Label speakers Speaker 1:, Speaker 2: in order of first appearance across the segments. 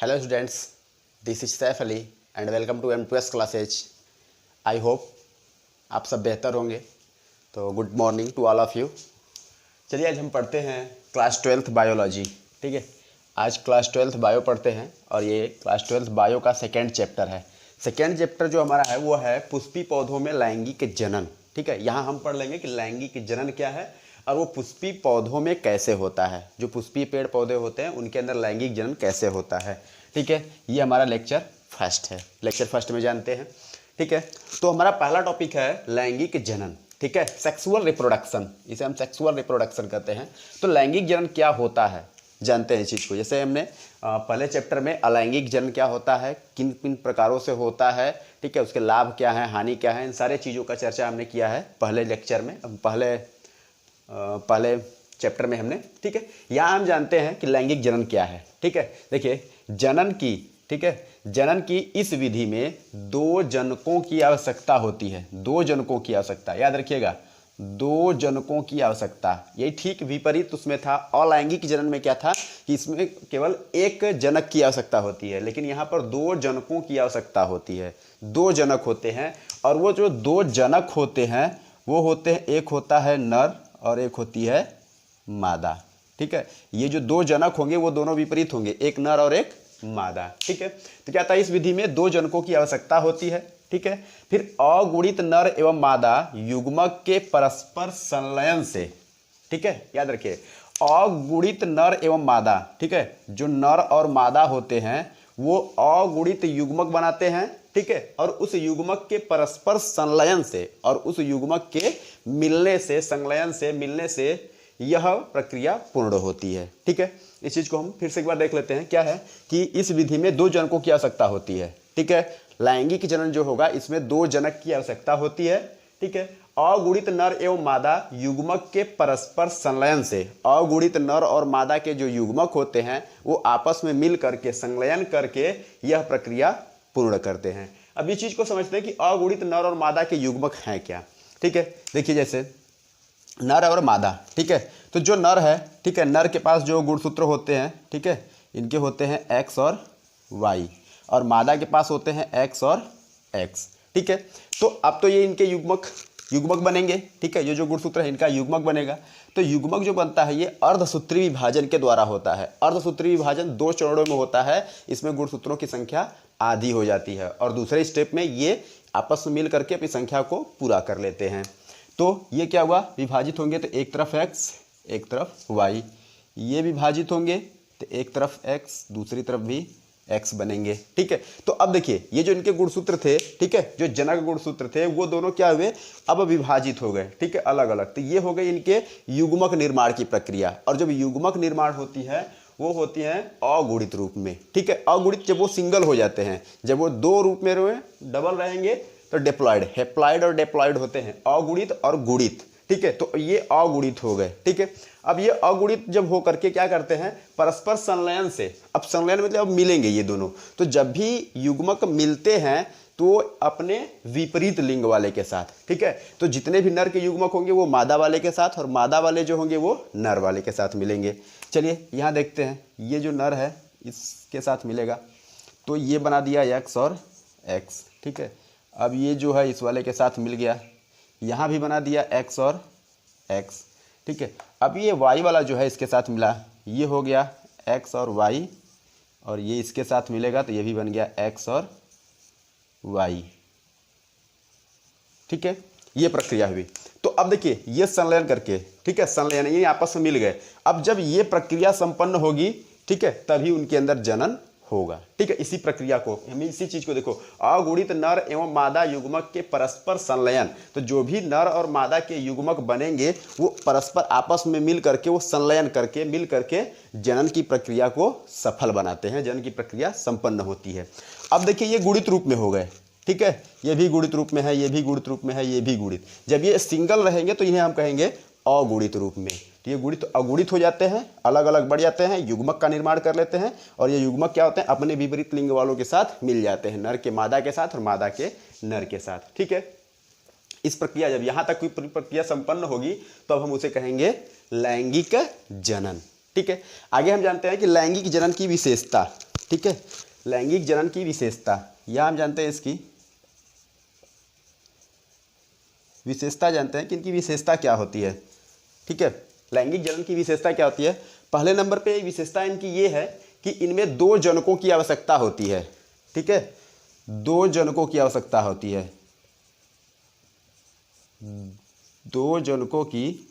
Speaker 1: Hello students, this is Saif Ali and welcome to M2S classes. I hope आप सब बेहतर होंगे। तो good morning to all of you. चलिए आज हम पढ़ते हैं क्लास 12th बायोलॉजी। ठीक है, आज क्लास 12th बायो पढ़ते हैं और ये क्लास 12th बायो का सेकेंड चैप्टर है। सेकेंड चैप्टर जो हमारा है वो है पुष्पी पौधों में लैंगिक जनन। ठीक है, यहाँ हम पढ़ लेंगे कि लैंगिक जनन क्या है और वो पुष्पी पौधों में कैसे होता है। जो पुष्पी पेड़ पौधे होते हैं उनके अंदर लैंगिक जनन कैसे होता है। ठीक है, ये हमारा लेक्चर फर्स्ट है। लेक्चर फर्स्ट में जानते हैं। ठीक है, तो हमारा पहला टॉपिक है लैंगिक जनन। ठीक है, सेक्सुअल रिप्रोडक्शन, इसे हम सेक्सुअल रिप्रोडक्शन कहते हैं। तो लैंगिक जनन क्या होता है जानते हैं इस चीज़ को। जैसे हमने पहले चैप्टर में अलैंगिक जनन क्या होता है, किन किन प्रकारों से होता है, ठीक है, उसके लाभ क्या है, हानि क्या है, इन सारे चीज़ों का चर्चा हमने किया है पहले लेक्चर में, पहले चैप्टर में हमने। ठीक है, यहाँ हम जानते हैं कि लैंगिक जनन क्या है। ठीक है, देखिए जनन की, ठीक है, जनन की इस विधि में दो जनकों की आवश्यकता होती है। दो जनकों की आवश्यकता, याद रखिएगा, दो जनकों की आवश्यकता। यही ठीक विपरीत उसमें था। अलैंगिक जनन में क्या था कि इसमें केवल एक जनक की आवश्यकता होती है, लेकिन यहाँ पर दो जनकों की आवश्यकता होती है। दो जनक होते हैं और वो जो दो जनक होते हैं वो होते हैं, एक होता है नर और एक होती है मादा। ठीक है, ये जो दो जनक होंगे वो दोनों विपरीत होंगे, एक नर और एक मादा। ठीक है, तो क्या था, इस विधि में दो जनकों की आवश्यकता होती है। ठीक है, फिर अगुणित नर एवं मादा युग्मक के परस्पर संलयन से, ठीक है, याद रखिए, अगुणित नर एवं मादा, ठीक है, जो नर और मादा होते हैं वो अगुणित युग्मक बनाते हैं। ठीक है, और उस युग्मक के परस्पर संलयन से और उस युग्मक के मिलने से, संलयन से, मिलने से यह प्रक्रिया पूर्ण होती है। ठीक है, इस चीज को हम फिर से एक बार देख लेते हैं। क्या है कि इस विधि में दो जनकों की आवश्यकता होती है। ठीक है, लैंगिक जनन जो होगा इसमें दो जनक की आवश्यकता होती है। ठीक है, अगुणित नर एवं मादा युग्मक के परस्पर संलयन से, अगुणित नर और मादा के जो युग्मक होते हैं वो आपस में मिल करके, संलयन करके यह प्रक्रिया पूर्ण करते हैं। अब इस चीज को समझते हैं कि अगुणित नर और मादा के युग्मक हैं क्या। ठीक है, देखिए जैसे नर और मादा, ठीक है, तो जो नर है, ठीक है, नर के पास जो गुणसूत्र होते हैं, ठीक है, इनके होते हैं X और Y, और मादा के पास होते हैं X और X। ठीक है, तो अब तो ये इनके युग्मक बनेंगे। ठीक है, ये जो गुणसूत्र है इनका युग्मक बनेगा। तो युग्मक जो बनता है ये अर्धसूत्री विभाजन के द्वारा होता है। अर्धसूत्री विभाजन दो चरणों में होता है। इसमें गुणसूत्रों की संख्या आधी हो जाती है और दूसरे स्टेप में ये आपस में मिल करके अपनी संख्या को पूरा कर लेते हैं। तो ये क्या हुआ, विभाजित होंगे तो एक तरफ X एक तरफ Y, ये विभाजित होंगे तो एक तरफ X दूसरी तरफ भी X बनेंगे। ठीक है, तो अब देखिए ये जो इनके गुणसूत्र थे, ठीक है, जो जनक गुणसूत्र थे वो दोनों क्या हुए, अब विभाजित हो गए। ठीक है, अलग अलग। तो ये हो गई इनके युग्मक निर्माण की प्रक्रिया। और जब युग्मक निर्माण होती है वो होती है अगुणित रूप में। ठीक है, अगुणित जब वो सिंगल हो जाते हैं, जब वो दो रूप में रहे, डबल रहेंगे तो डिप्लॉयड, हेप्लॉयड और डिप्लॉयड होते हैं, अगुणित और गुणित। ठीक है, तो ये अगुणित हो गए। ठीक है, अब ये अगुणित जब हो करके क्या करते हैं, परस्पर संलयन से, अब संलयन मतलब अब मिलेंगे ये दोनों। तो जब भी युग्मक मिलते हैं तो अपने विपरीत लिंग वाले के साथ, ठीक है, तो जितने भी नर के युग्मक होंगे वो मादा वाले के साथ और मादा वाले जो होंगे वो नर वाले के साथ मिलेंगे। चलिए यहाँ देखते हैं, ये जो नर है इसके साथ मिलेगा तो ये बना दिया X और X। ठीक है, अब ये जो है इस वाले के साथ मिल गया, यहाँ भी बना दिया X और X। ठीक है, अब ये Y वाला जो है इसके साथ मिला, ये हो गया X और Y, और ये इसके साथ मिलेगा तो ये भी बन गया X और Y। ठीक है, ये प्रक्रिया हुई। तो अब देखिए ये संलयन करके, ठीक है, संलयन ये आपस में मिल गए। अब जब ये प्रक्रिया संपन्न होगी, ठीक है, तभी उनके अंदर जनन होगा। ठीक है, इसी प्रक्रिया को, हमें इसी चीज को देखो, अगुणित नर एवं मादा युग्मक के परस्पर संलयन। तो जो भी नर और मादा के युग्मक बनेंगे वो परस्पर आपस में मिल करके, वो संलयन करके, मिल करके जनन की प्रक्रिया को सफल बनाते हैं, जनन की प्रक्रिया संपन्न होती है। अब देखिए ये गुणित रूप में हो गए। ठीक है, ये भी गुणित रूप में है, ये भी गुणित रूप में है, ये भी गुणित। जब ये सिंगल रहेंगे तो इन्हें हम कहेंगे अगुणित रूप में। तो ये गुणित अगुणित हो जाते हैं, अलग अलग बढ़ जाते हैं, युग्मक का निर्माण कर लेते हैं, और ये युग्मक क्या होते हैं, अपने विपरीत लिंग वालों के साथ मिल जाते हैं, नर के मादा के साथ और मादा के नर के साथ। ठीक है, इस प्रक्रिया जब यहाँ तक कोई प्रक्रिया संपन्न होगी तो अब हम उसे कहेंगे लैंगिक जनन। ठीक है, आगे हम जानते हैं कि लैंगिक जनन की विशेषता। ठीक है। लैंगिक जनन की विशेषता, यह हम जानते हैं, इसकी विशेषता जानते हैं कि इनकी विशेषता क्या होती है। ठीक है, लैंगिक जनन की विशेषता क्या होती है। पहले नंबर पे विशेषता इनकी ये है कि इनमें 2 जनकों की आवश्यकता होती है। ठीक है, 2 जनकों की आवश्यकता होती है, 2 जनकों की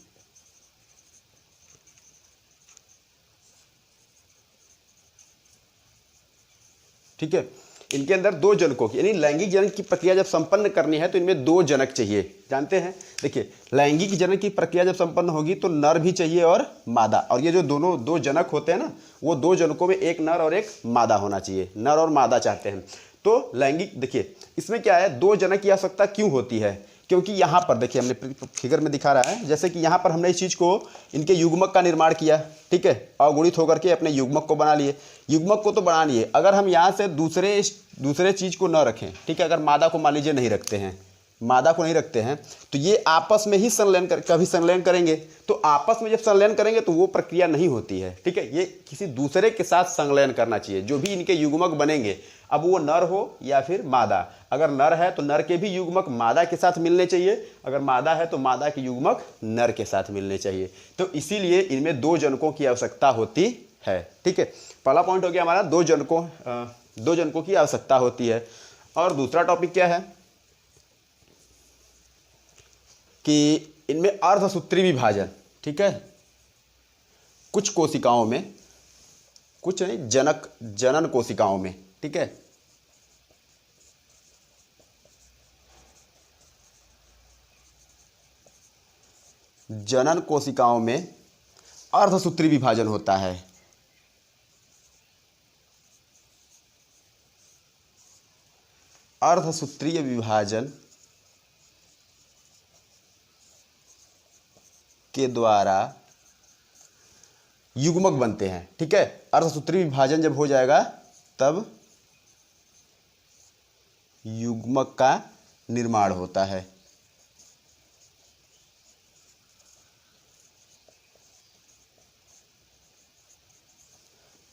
Speaker 1: ठीक है, इनके अंदर 2 जनकों की, यानी लैंगिक जनन की प्रक्रिया जब संपन्न करनी है तो इनमें 2 जनक चाहिए। जानते हैं, देखिए लैंगिक जनन की प्रक्रिया जब संपन्न होगी तो नर भी चाहिए और मादा, और ये जो दोनों 2 जनक होते हैं ना, वो 2 जनकों में एक नर और एक मादा होना चाहिए, नर और मादा चाहते हैं। तो लैंगिक, देखिए इसमें क्या है, 2 जनक की आवश्यकता क्यों होती है, क्योंकि यहाँ पर देखिए हमने फिगर में दिखा रहा है, जैसे कि यहाँ पर हमने इस चीज़ को, इनके युग्मक का निर्माण किया। ठीक है, अगुणित होकर के अपने युग्मक को बना लिए। युग्मक को तो बना लिए, अगर हम यहाँ से दूसरे चीज़ को न रखें, ठीक है, अगर मादा को मान लीजिए नहीं रखते हैं, मादा को नहीं रखते हैं, तो ये आपस में ही संलयन कभी संलयन करेंगे, तो आपस में जब संलयन करेंगे तो वो प्रक्रिया नहीं होती है। ठीक है, ये किसी दूसरे के साथ संलयन करना चाहिए। जो भी इनके युग्मक बनेंगे, अब वो नर हो या फिर मादा, अगर नर है तो नर के भी युग्मक मादा के साथ मिलने चाहिए, अगर मादा है तो मादा के युग्मक नर के साथ मिलने चाहिए। तो इसीलिए इनमें 2 जनकों की आवश्यकता होती है। ठीक है, पहला पॉइंट हो गया हमारा, 2 जनकों की आवश्यकता होती है। और दूसरा टॉपिक क्या है कि इनमें अर्धसूत्री विभाजन। ठीक है, कुछ कोशिकाओं में, कुछ नहीं, जनन कोशिकाओं में, ठीक है, जनन कोशिकाओं में अर्धसूत्री विभाजन होता है। अर्धसूत्रीय विभाजन के द्वारा युग्मक बनते हैं। ठीक है, अर्धसूत्री विभाजन जब हो जाएगा तब युग्मक का निर्माण होता है।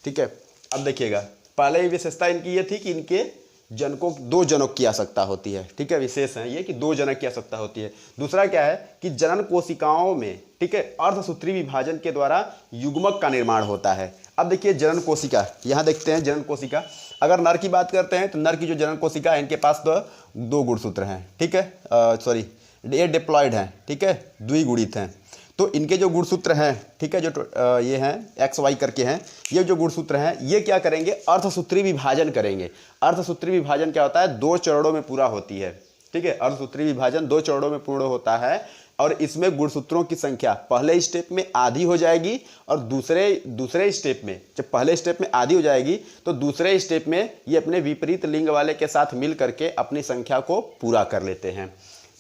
Speaker 1: ठीक है, अब देखिएगा, पहले ही विशेषता इनकी ये थी कि इनके जनकों, 2 जनक की आवश्यकता होती है। ठीक है, विशेष है ये कि 2 जनक की आवश्यकता होती है। दूसरा क्या है कि जनन कोशिकाओं में, ठीक है, अर्धसूत्री विभाजन के द्वारा युग्मक का निर्माण होता है। अब देखिए जनन कोशिका, यहाँ देखते हैं जनन कोशिका, अगर नर की बात करते हैं तो नर की जो जनन कोशिका है, इनके पास तो 2 गुणसूत्र हैं। ठीक है, सॉरी, ये डिप्लॉयड हैं। ठीक है, द्विगुणित हैं। तो इनके जो गुणसूत्र हैं, ठीक है, जो ये हैं XY करके हैं, ये जो गुणसूत्र हैं, ये क्या करेंगे, अर्धसूत्री विभाजन करेंगे। अर्धसूत्री विभाजन क्या होता है, 2 चरणों में पूरा होती है। ठीक है, अर्धसूत्री विभाजन 2 चरणों में पूर्ण होता है, और इसमें गुणसूत्रों की संख्या पहले स्टेप में आधी हो जाएगी, और दूसरे स्टेप में, जब पहले स्टेप में आधी हो जाएगी तो दूसरे स्टेप में ये अपने विपरीत लिंग वाले के साथ मिल करके अपनी संख्या को पूरा कर लेते हैं।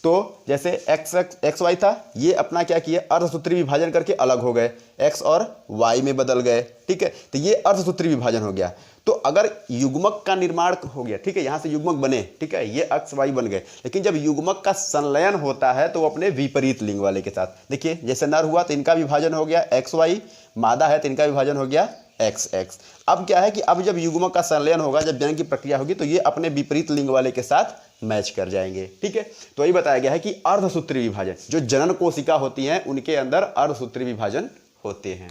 Speaker 1: तो जैसे XY था, ये अपना क्या किया, अर्धसूत्री विभाजन करके अलग हो गए, X और Y में बदल गए। ठीक है, तो ये अर्धसूत्री विभाजन हो गया। तो अगर युग्मक का निर्माण हो गया, ठीक है, यहाँ से युग्मक बने, ठीक है, ये XY बन गए, लेकिन जब युग्मक का संलयन होता है तो वो अपने विपरीत लिंग वाले के साथ, देखिए जैसे नर हुआ तो इनका विभाजन हो गया XY, मादा है तो इनका विभाजन हो गया XX। अब क्या है कि अब जब युग्मक का संलयन होगा, जब जनन की प्रक्रिया होगी, तो ये अपने विपरीत लिंग वाले के साथ मैच कर जाएंगे। ठीक है, तो यही बताया गया है कि अर्धसूत्री विभाजन, जो जनन कोशिका होती हैं उनके अंदर अर्धसूत्री विभाजन होते हैं।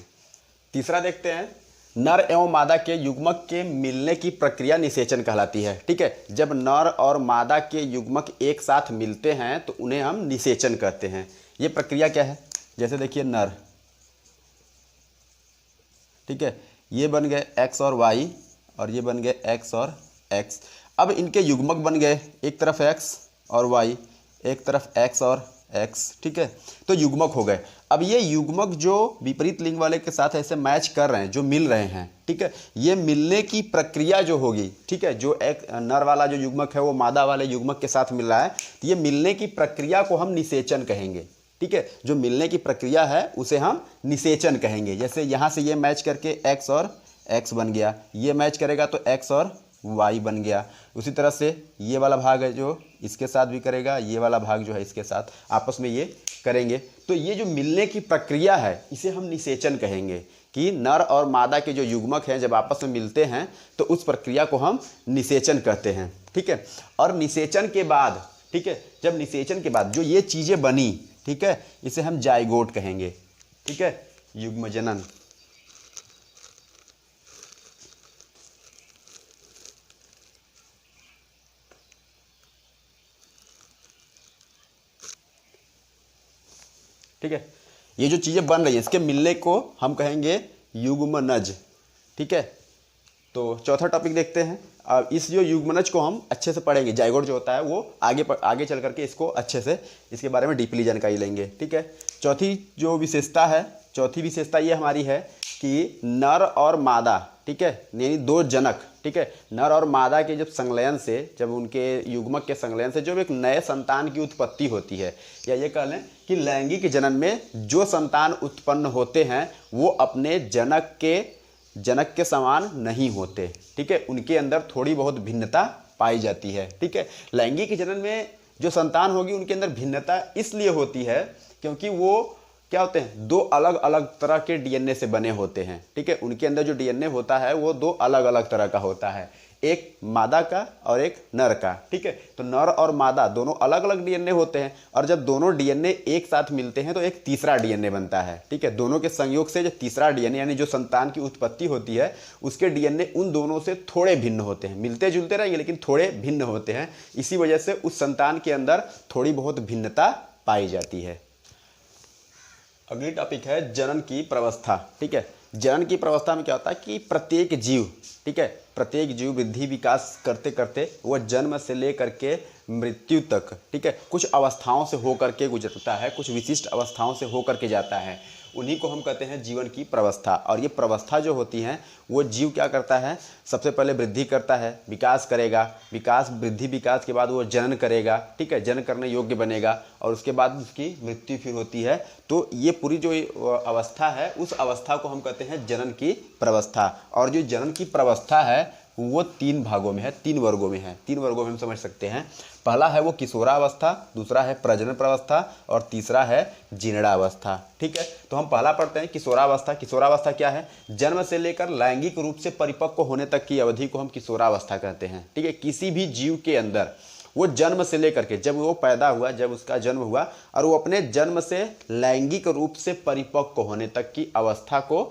Speaker 1: तीसरा देखते हैं, नर एवं मादा के युग्मक के मिलने की प्रक्रिया निषेचन कहलाती है। ठीक है, जब नर और मादा के युग्मक एक साथ मिलते हैं तो उन्हें हम निषेचन कहते हैं। ये प्रक्रिया क्या है, जैसे देखिए नर, ठीक है, ये बन गए X और Y, और ये बन गए X और X। अब इनके युग्मक बन गए, एक तरफ X और Y, एक तरफ X और X। ठीक है, तो युग्मक हो गए। अब ये युग्मक जो विपरीत लिंग वाले के साथ ऐसे मैच कर रहे हैं, जो मिल रहे हैं, ठीक है, ये मिलने की प्रक्रिया जो होगी, ठीक है, जो एक नर वाला जो युग्मक है वो मादा वाले युग्मक के साथ मिल रहा है, तो ये मिलने की प्रक्रिया को हम निषेचन कहेंगे। ठीक है, जो मिलने की प्रक्रिया है उसे हम निषेचन कहेंगे। जैसे यहाँ से ये मैच करके X और X बन गया, ये मैच करेगा तो X और Y बन गया। उसी तरह से ये वाला भाग है जो इसके साथ भी करेगा, ये वाला भाग जो है इसके साथ आपस में ये करेंगे। तो ये जो मिलने की प्रक्रिया है इसे हम निषेचन कहेंगे। कि नर और मादा के जो युग्मक हैं जब आपस में मिलते हैं तो उस प्रक्रिया को हम निषेचन कहते हैं। ठीक है, और निषेचन के बाद, ठीक है, जब निषेचन के बाद जो ये चीज़ें बनी, ठीक है, इसे हम जाइगोट कहेंगे। ठीक है, युग्म जनन। ठीक है, ये जो चीज़ें बन रही हैं इसके मिलने को हम कहेंगे युग्मनज। ठीक है, तो चौथा टॉपिक देखते हैं। अब इस जो युग्मनज को हम अच्छे से पढ़ेंगे, जाइगोट जो होता है वो आगे चल करके इसको अच्छे से इसके बारे में डीपली जानकारी लेंगे। ठीक है, चौथी विशेषता ये हमारी है कि नर और मादा, ठीक है, यानी दो जनक, ठीक है, नर और मादा के जब संलयन से, जब उनके युग्मक के संलयन से जब एक नए संतान की उत्पत्ति होती है, या ये कह लें कि लैंगिक जनन में जो संतान उत्पन्न होते हैं वो अपने जनक के समान नहीं होते। ठीक है, उनके अंदर थोड़ी बहुत भिन्नता पाई जाती है। ठीक है, लैंगिक जनन में जो संतान होगी उनके अंदर भिन्नता इसलिए होती है क्योंकि वो क्या होते हैं, दो अलग अलग तरह के डीएनए से बने होते हैं। ठीक है, उनके अंदर जो डीएनए होता है वो दो अलग अलग तरह का होता है, एक मादा का और एक नर का। ठीक है, तो नर और मादा दोनों अलग अलग डीएनए होते हैं और जब दोनों डीएनए एक साथ मिलते हैं तो एक तीसरा डीएनए बनता है। ठीक है, दोनों के संयोग से जो तीसरा डीएनए यानी जो संतान की उत्पत्ति होती है उसके डीएनए उन दोनों से थोड़े भिन्न होते हैं, मिलते जुलते रहेंगे लेकिन थोड़े भिन्न होते हैं। इसी वजह से उस संतान के अंदर थोड़ी बहुत भिन्नता पाई जाती है। अगली टॉपिक है जनन की प्रवस्था। ठीक है, जनन की प्रवस्था में क्या होता है कि प्रत्येक जीव, ठीक है, प्रत्येक जीव वृद्धि विकास करते करते वह जन्म से लेकर के मृत्यु तक, ठीक है, कुछ अवस्थाओं से होकर के गुजरता है, कुछ विशिष्ट अवस्थाओं से होकर के जाता है। उन्हीं को हम कहते हैं जीवन की प्रवस्था। और ये प्रवस्था जो होती हैं वो जीव क्या करता है, सबसे पहले वृद्धि करता है, विकास करेगा, विकास के बाद वो जनन करेगा। ठीक है, जनन करने योग्य बनेगा और उसके बाद उसकी मृत्यु फिर होती है। तो ये पूरी जो अवस्था है उस अवस्था को हम कहते हैं जनन की प्रवस्था। और जो जनन की प्रवस्था है वो तीन भागों में है, तीन वर्गों में है। तीन वर्गों में हम समझ सकते हैं। पहला है वो किशोरावस्था, दूसरा है प्रजनन प्रवस्था और तीसरा है जीर्णावस्था। ठीक है, तो हम पहला पढ़ते हैं किशोरावस्था। किशोरावस्था क्या है, जन्म से लेकर लैंगिक रूप से परिपक्व होने तक की अवधि को हम किशोरावस्था कहते हैं। ठीक है, किसी भी जीव के अंदर वो जन्म से लेकर के जब वो पैदा हुआ, जब उसका जन्म हुआ और वो अपने जन्म से लैंगिक रूप से परिपक्व होने तक की अवस्था को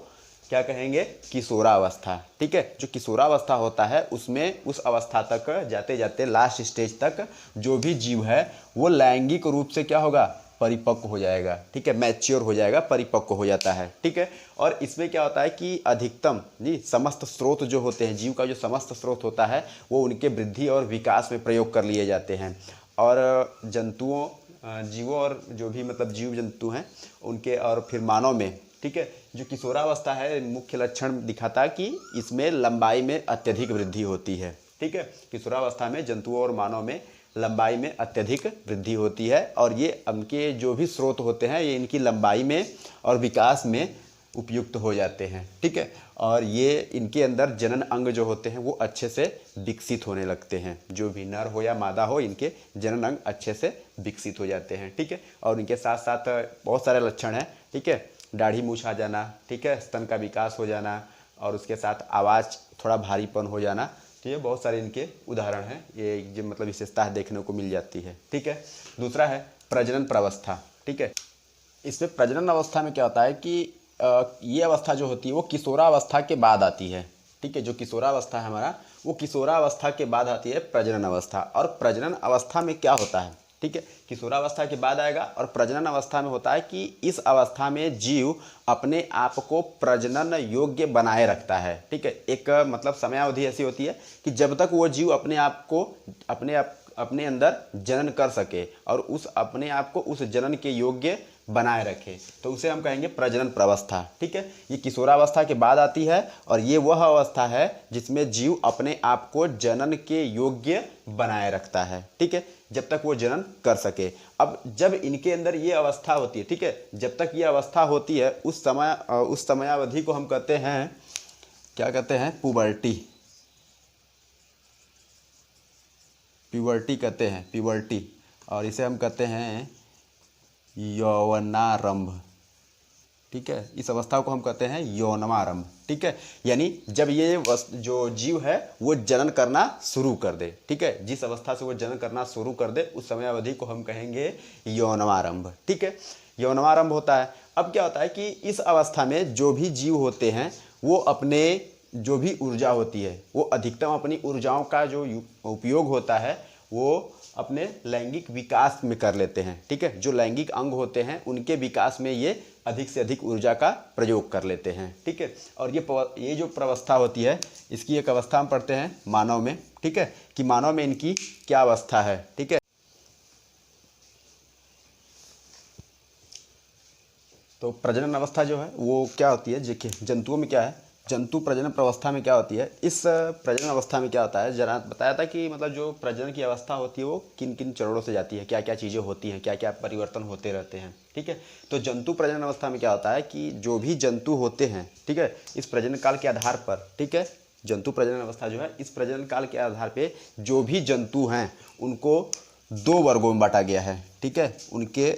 Speaker 1: क्या कहेंगे, किशोरावस्था। ठीक है, जो किशोरावस्था होता है उसमें उस अवस्था तक जाते जाते लास्ट स्टेज तक जो भी जीव है वो लैंगिक रूप से क्या होगा, परिपक्व हो जाएगा। ठीक है, मैच्योर हो जाएगा, परिपक्व हो जाता है। ठीक है, और इसमें क्या होता है कि अधिकतम जी समस्त स्रोत जो होते हैं, जीव का जो समस्त स्रोत होता है वो उनके वृद्धि और विकास में प्रयोग कर लिए जाते हैं। और जीवों और जो भी मतलब जीव जंतु हैं उनके और फिर मानव में, ठीक है, जो किशोरावस्था है मुख्य लक्षण दिखाता है कि इसमें लंबाई में अत्यधिक वृद्धि होती है। ठीक है, किशोरावस्था में जंतुओं और मानव में लंबाई में अत्यधिक वृद्धि होती है और ये उनके जो भी स्रोत होते हैं ये इनकी लंबाई में और विकास में उपयुक्त हो जाते हैं। ठीक है, और ये इनके अंदर जनन अंग जो होते हैं वो अच्छे से विकसित होने लगते हैं। जो भी नर हो या मादा हो इनके जनन अंग अच्छे से विकसित हो जाते हैं। ठीक है, और इनके साथ साथ बहुत सारे लक्षण हैं। ठीक है, दाढ़ी मूछ आ जाना, ठीक है, स्तन का विकास हो जाना और उसके साथ आवाज़ थोड़ा भारीपन हो जाना। तो ये बहुत सारे इनके उदाहरण हैं, ये जो मतलब विशेषता देखने को मिल जाती है। ठीक है, दूसरा है प्रजनन प्रवस्था। ठीक है, इसमें प्रजनन अवस्था में क्या होता है कि ये अवस्था जो होती है वो किशोरावस्था के बाद आती है। ठीक है, जो किशोरावस्था है हमारा वो किशोरावस्था के बाद आती है प्रजनन अवस्था। और प्रजनन अवस्था में क्या होता है, ठीक है, किशोरावस्था के बाद आएगा और प्रजनन अवस्था में होता है कि इस अवस्था में जीव अपने आप को प्रजनन योग्य बनाए रखता है। ठीक है, एक मतलब समयावधि ऐसी होती है कि जब तक वो जीव अपने आप को अपने अंदर जनन कर सके और उस अपने आप को उस जनन के योग्य बनाए रखे तो उसे हम कहेंगे प्रजनन प्रवस्था। ठीक है, ये किशोरावस्था के बाद आती है और ये वह अवस्था है जिसमें जीव अपने आप को जनन के योग्य बनाए रखता है। ठीक है, जब तक वो जनन कर सके। अब जब इनके अंदर ये अवस्था होती है, ठीक है, जब तक ये अवस्था होती है उस समयावधि को हम कहते हैं, क्या कहते हैं, प्यूबर्टी कहते हैं, प्यूबर्टी। और इसे हम कहते हैं यौवनारंभ। ठीक है, इस अवस्था को हम कहते हैं यौनवारंभ। ठीक है, यानी जब ये जो जीव है वो जनन करना शुरू कर दे। ठीक है, जिस अवस्था से वो जनन करना शुरू कर दे उस समय अवधि को हम कहेंगे यौनवारंभ। ठीक है, यौनवारंभ होता है। अब क्या होता है कि इस अवस्था में जो भी जीव होते हैं वो अपने जो भी ऊर्जा होती है वो अधिकतम अपनी ऊर्जाओं का जो उपयोग होता है वो अपने लैंगिक विकास में कर लेते हैं। ठीक है, जो लैंगिक अंग होते हैं उनके विकास में ये अधिक से अधिक ऊर्जा का प्रयोग कर लेते हैं। ठीक है, और ये जो प्रवस्था होती है इसकी एक अवस्था हम पढ़ते हैं मानव में। ठीक है, कि मानव में इनकी क्या अवस्था है। ठीक है, तो प्रजनन अवस्था जो है वो क्या होती है, देखिए जंतुओं में क्या है, जंतु प्रजनन अवस्था में क्या होती है। इस प्रजनन अवस्था में क्या होता है, जरा बताया था कि मतलब जो प्रजनन की अवस्था होती है वो किन किन चरणों से जाती है, क्या क्या चीज़ें होती हैं, क्या क्या परिवर्तन होते रहते हैं। ठीक है, तो जंतु प्रजनन अवस्था में क्या होता है कि जो भी जंतु होते हैं, ठीक है, इस प्रजनन काल के आधार पर, ठीक है, जंतु प्रजनन अवस्था जो है इस प्रजनन काल के आधार पर जो भी जंतु हैं उनको 2 वर्गों में बांटा गया है। ठीक है, उनके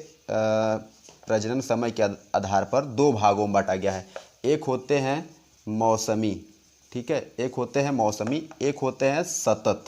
Speaker 1: प्रजनन समय के आधार पर 2 भागों में बांटा गया है। एक होते हैं मौसमी, ठीक है, एक होते हैं मौसमी, एक होते हैं सतत।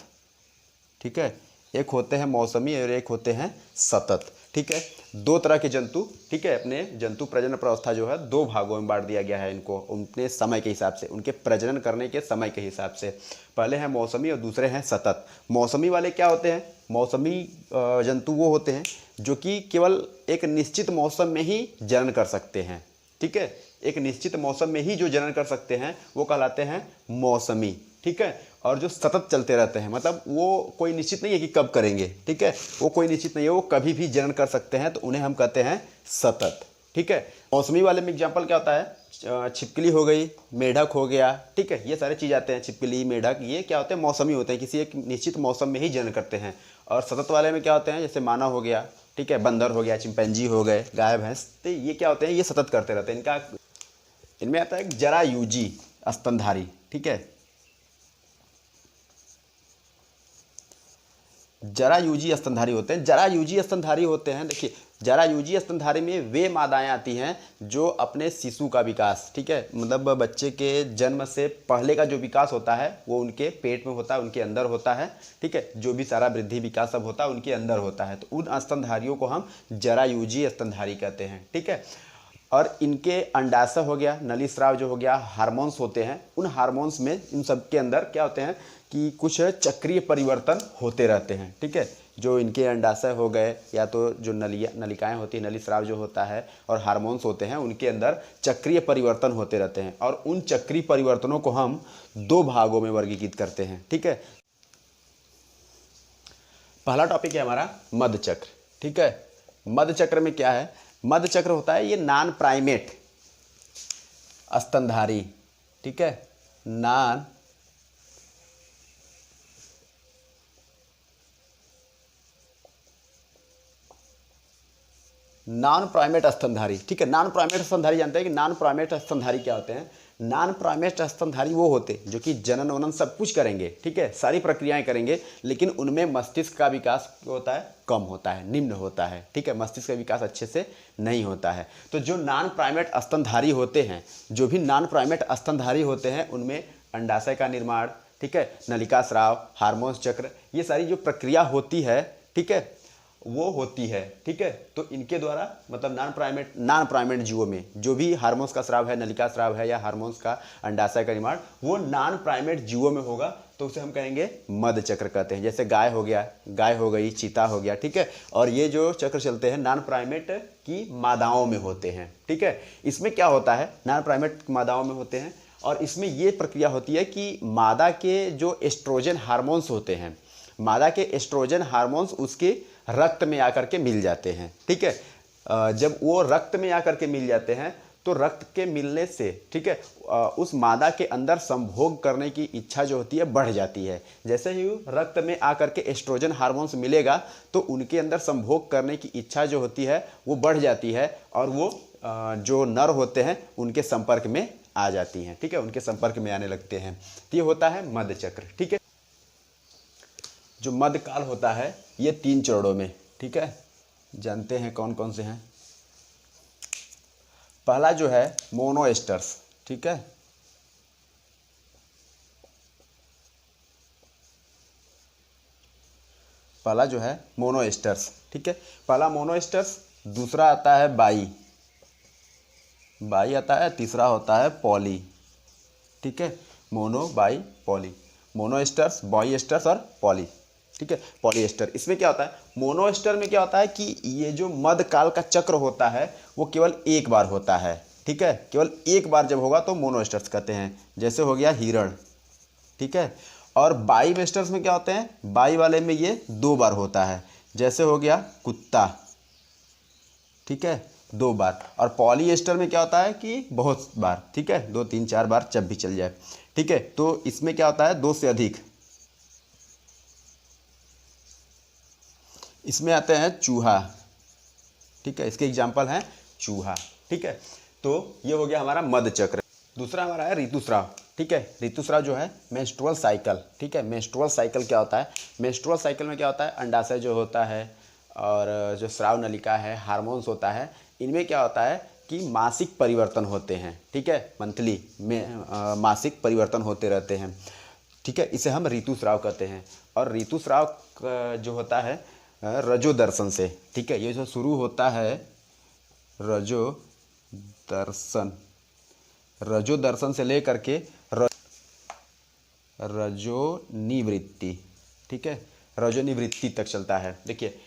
Speaker 1: ठीक है, एक होते हैं मौसमी और एक होते हैं सतत। ठीक है, 2 तरह के जंतु, ठीक है, अपने जंतु प्रजनन अवस्था जो है 2 भागों में बांट दिया गया है इनको उनके समय के हिसाब से, उनके प्रजनन करने के समय के हिसाब से। पहले हैं मौसमी और दूसरे हैं सतत। मौसमी वाले क्या होते हैं, मौसमी जंतु वो होते हैं जो कि केवल एक निश्चित मौसम में ही जनन कर सकते हैं। ठीक है, एक निश्चित मौसम में ही जो जनन कर सकते हैं वो कहलाते हैं मौसमी। ठीक है, और जो सतत चलते रहते हैं मतलब वो कोई निश्चित नहीं है कि कब करेंगे। ठीक है, वो कोई निश्चित नहीं है, वो कभी भी जनन कर सकते हैं, तो उन्हें हम कहते हैं सतत। ठीक है, मौसमी वाले में एग्जाम्पल क्या होता है, छिपकली हो गई, मेढक हो गया। ठीक है, ये सारे चीज़ आते हैं, छिपकली मेढक ये क्या होते हैं, मौसमी होते हैं, किसी एक निश्चित मौसम में ही जनन करते हैं। और सतत वाले में क्या होते हैं, जैसे मानव हो गया, ठीक है, बंदर हो गया, चिंपैंजी हो गए, गाय भैंस, तो ये क्या होते हैं, ये सतत करते रहते हैं। इनमें आता है जरायुजी स्तनधारी। ठीक है, जरायुजी स्तनधारी होते हैं। जरायुजी स्तनधारी होते हैं, देखिए जरायुजी स्तनधारी में वे मादाएं आती हैं जो अपने शिशु का विकास, ठीक है, मतलब बच्चे के जन्म से पहले का जो विकास होता है वो उनके पेट में होता है, उनके अंदर होता है। ठीक है, जो भी सारा वृद्धि विकास सब होता है उनके अंदर होता है, तो उन स्तनधारियों को हम जरायुजी स्तनधारी कहते हैं। ठीक है, और इनके अंडाशय हो गया, नली स्राव जो हो गया, हार्मोन्स होते हैं, उन हार्मोन्स में इन सब के अंदर क्या होते हैं कि कुछ चक्रीय परिवर्तन होते रहते हैं। ठीक है, जो इनके अंडाशय हो गए या तो जो नलिकाएं होती हैं, नली स्राव जो होता है और हार्मोन्स होते हैं उनके अंदर चक्रीय परिवर्तन होते रहते हैं, और उन चक्रीय परिवर्तनों को हम 2 भागों में वर्गीकृत करते हैं। ठीक है, पहला टॉपिक है हमारा मध्य चक्र। ठीक है, मध्य चक्र में क्या है, मध्य चक्र होता है ये नॉन प्राइमेट स्तनधारी, ठीक है, नॉन प्राइमेट स्तनधारी। ठीक है, नॉन प्राइमेट स्तनधारी जानते हैं कि नॉन प्राइमेट स्तनधारी क्या होते हैं। नॉन प्राइमेट स्तनधारी वो होते हैं जो कि जनन वनन सब कुछ करेंगे, ठीक है, सारी प्रक्रियाएं करेंगे, लेकिन उनमें मस्तिष्क का विकास होता है कम होता है, निम्न होता है। ठीक है, मस्तिष्क का विकास अच्छे से नहीं होता है। तो जो नॉन प्राइमेट स्तनधारी होते हैं, जो भी नॉन प्राइमेट स्तनधारी होते हैं उनमें अंडाशय का निर्माण, ठीक है, नलिका स्राव, हार्मोन्स चक्र, ये सारी जो प्रक्रिया होती है, ठीक है, वो होती है। ठीक है, तो इनके द्वारा मतलब नॉन प्राइमेट जीवों में जो भी हार्मोन्स का स्राव है, नलिका स्राव है या हार्मोन्स का अंडाशय का निर्माण वो नॉन प्राइमेट जीवों में होगा, तो उसे हम कहेंगे मध्य चक्र कहते हैं। जैसे गाय हो गया, गाय हो गई, चीता हो गया। ठीक है, और ये जो चक्र चलते हैं नॉन प्राइमेट की मादाओं में होते हैं। ठीक है, इसमें क्या होता है, नॉन प्राइमेट मादाओं में होते हैं और इसमें ये प्रक्रिया होती है कि मादा के जो एस्ट्रोजन हार्मोन्स होते हैं, मादा के एस्ट्रोजन हार्मोन्स उसके रक्त में आकर के मिल जाते हैं। ठीक है, जब वो रक्त में आकर के मिल जाते हैं तो रक्त के मिलने से, ठीक है, उस मादा के अंदर संभोग करने की इच्छा जो होती है बढ़ जाती है। जैसे ही रक्त में आकर के एस्ट्रोजन हार्मोन्स मिलेगा तो उनके अंदर संभोग करने की इच्छा जो होती है वो बढ़ जाती है और वो जो नर होते हैं उनके संपर्क में आ जाती हैं। ठीक है, उनके संपर्क में आने लगते हैं। तो ये होता है मध्य चक्र। ठीक है, जो मध्यकाल होता है ये 3 चरणों में, ठीक है, जानते हैं कौन कौन से हैं। पहला जो है मोनोएस्टर्स, ठीक है, पहला जो है मोनोएस्टर्स, ठीक है, पहला मोनोएस्टर्स, दूसरा आता है बाई आता है, तीसरा होता है पॉली, ठीक है, मोनो बाई पॉली, मोनोएस्टर्स, बाईएस्टर्स और पॉली, ठीक है, पॉलीएस्टर। इसमें क्या होता है, मोनोएस्टर में क्या होता है कि ये जो मध्यकाल का चक्र होता है वो केवल एक बार होता है, ठीक है, केवल एक बार जब होगा तो मोनोएस्टर्स कहते हैं। जैसे हो गया हिरण, ठीक है, और बाईएस्टर्स में क्या होते हैं, बाई वाले में ये 2 बार होता है, जैसे हो गया कुत्ता, ठीक है, 2 बार। और पॉलीएस्टर में क्या होता है कि बहुत बार, ठीक है, 2 3 4 बार जब भी चल जाए, ठीक है। तो इसमें क्या होता है 2 से अधिक। इसमें आते हैं चूहा, ठीक है, इसके एग्जाम्पल हैं चूहा, ठीक है। तो ये हो गया हमारा मध्य चक्र। दूसरा हमारा है ऋतुस्राव, ठीक है, ऋतुस्राव जो है मेंस्ट्रुअल साइकिल, ठीक है, मेंस्ट्रुअल साइकिल क्या होता है, मेंस्ट्रुअल साइकिल में क्या होता है, अंडाशय जो होता है और जो स्राव नलिका है, हार्मोन्स होता है, इनमें क्या होता है कि मासिक परिवर्तन होते हैं, ठीक है, मंथली में मासिक परिवर्तन होते रहते हैं, ठीक है, इसे हम ऋतुस्राव कहते हैं। और ऋतुस्राव जो होता है रजो दर्शन से, ठीक है, ये जो शुरू होता है रजो दर्शन से लेकर के रजोनिवृत्ति, ठीक है, रजोनिवृत्ति तक चलता है। देखिए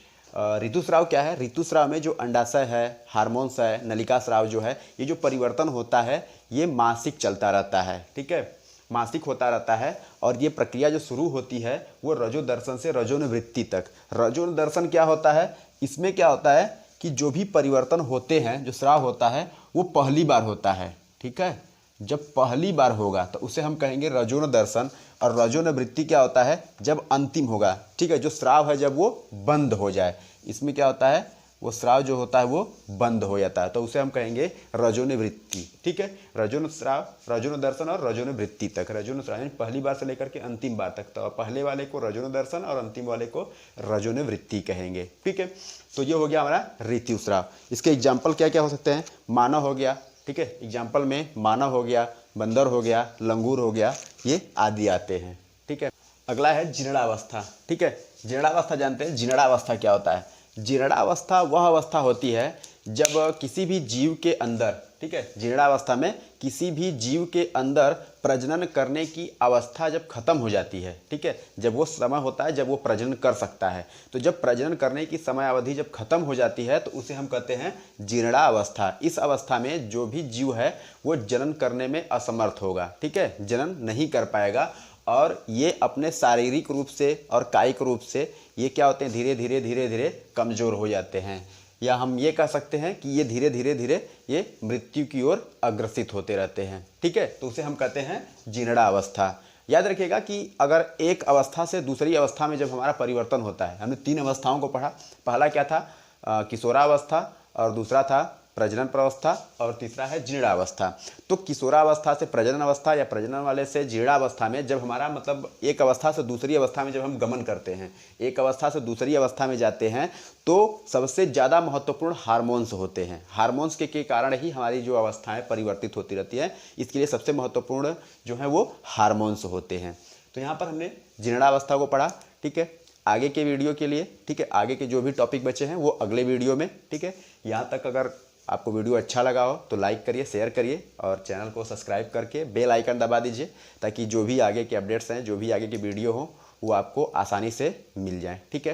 Speaker 1: ऋतुस्राव क्या है, ऋतुस्राव में जो अंडाशय है, हार्मोन्स है, नलिका स्राव जो है, ये जो परिवर्तन होता है ये मासिक चलता रहता है, ठीक है, मासिक होता रहता है। और ये प्रक्रिया जो शुरू होती है वो रजो दर्शन से रजोनिवृत्ति तक। रजो दर्शन क्या होता है, इसमें क्या होता है कि जो भी परिवर्तन होते हैं, जो स्राव होता है वो पहली बार होता है, ठीक है, जब पहली बार होगा तो उसे हम कहेंगे रजोन दर्शन। और रजोनिवृत्ति क्या होता है, जब अंतिम होगा, ठीक है, जो स्राव है जब वो बंद हो जाए, इसमें क्या होता है, वो स्राव जो होता है वो बंद हो जाता है, तो उसे हम कहेंगे रजोनिवृत्ति, ठीक है, रजोन स्राव, रजोन दर्शन और रजोनिवृत्ति तक। रजोन स्राव यानी पहली बार से लेकर के अंतिम बार तक, तो पहले वाले को रजोन दर्शन और अंतिम वाले को रजोनिवृत्ति कहेंगे, ठीक है। तो ये हो गया हमारा ऋतुस्राव। इसके एग्जाम्पल क्या क्या हो सकते हैं, मानव हो गया, ठीक है, एग्जाम्पल में मानव हो गया, बंदर हो गया, लंगूर हो गया, ये आदि आते हैं, ठीक है। अगला है जीर्णावस्था, ठीक है, जीर्णावस्था जानते हैं, जीर्णावस्था क्या होता है, जीर्णावस्था वह अवस्था होती है जब किसी भी जीव के अंदर, ठीक है, जीर्णावस्था में किसी भी जीव के अंदर प्रजनन करने की अवस्था जब खत्म हो जाती है, ठीक है, जब वो समय होता है जब वो प्रजनन कर सकता है, तो जब प्रजनन करने की समय अवधि जब खत्म हो जाती है तो उसे हम कहते हैं जीर्णावस्था। इस अवस्था में जो भी जीव है वो जनन करने में असमर्थ होगा, ठीक है, जनन नहीं कर पाएगा। और ये अपने शारीरिक रूप से और कायिक रूप से ये क्या होते हैं, धीरे धीरे कमज़ोर हो जाते हैं, या हम ये कह सकते हैं कि ये धीरे धीरे ये मृत्यु की ओर अग्रसित होते रहते हैं, ठीक है, तो उसे हम कहते हैं जीर्णावस्था। याद रखिएगा कि अगर एक अवस्था से दूसरी अवस्था में जब हमारा परिवर्तन होता है, हमने 3 अवस्थाओं को पढ़ा, पहला क्या था किशोरावस्था, और दूसरा था प्रजनन प्रावस्था, और तीसरा है जीर्णावस्था। तो किशोरावस्था से प्रजनन अवस्था या प्रजनन वाले से जीर्णावस्था में जब हमारा मतलब एक अवस्था से दूसरी अवस्था में जब हम गमन करते हैं, एक अवस्था से दूसरी अवस्था में जाते हैं, तो सबसे ज़्यादा महत्वपूर्ण हार्मोन्स होते हैं। हार्मोन्स के कारण ही हमारी जो अवस्थाएं परिवर्तित होती रहती हैं, इसके लिए सबसे महत्वपूर्ण जो है वो हार्मोन्स होते हैं। तो यहाँ पर हमने जीर्णावस्था को पढ़ा, ठीक है। आगे के वीडियो के लिए, ठीक है, आगे के जो भी टॉपिक बचे हैं वो अगले वीडियो में, ठीक है। यहाँ तक अगर आपको वीडियो अच्छा लगा हो तो लाइक करिए, शेयर करिए और चैनल को सब्सक्राइब करके बेल आइकन दबा दीजिए, ताकि जो भी आगे के अपडेट्स हैं, जो भी आगे की वीडियो हो वो आपको आसानी से मिल जाए, ठीक है।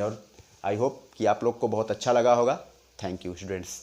Speaker 1: और आई होप कि आप लोग को बहुत अच्छा लगा होगा। Thank you students.